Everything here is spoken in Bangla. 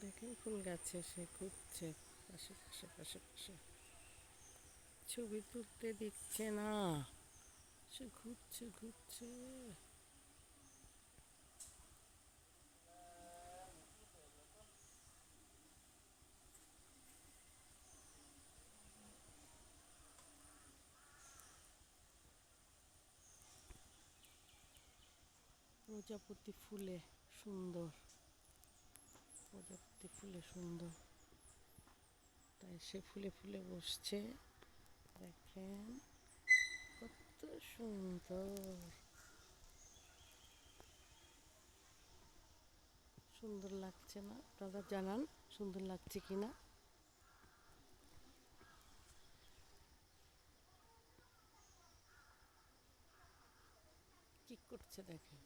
দেখেন ফুল গাছে সে ঘুরছে, পাশে পাশে পাশে পাশে ছবি তুলতে দিচ্ছে না, সে ঘুরছে ঘুরছে। প্রজাপতি ফুলে সুন্দর, প্রজাপতি ফুলে সুন্দর, তাই সে ফুলে ফুলে বসছে। দেখেন কত সুন্দর, সুন্দর লাগছে না? আপনারা জানান সুন্দর লাগছে কিনা। কি করছে দেখেন।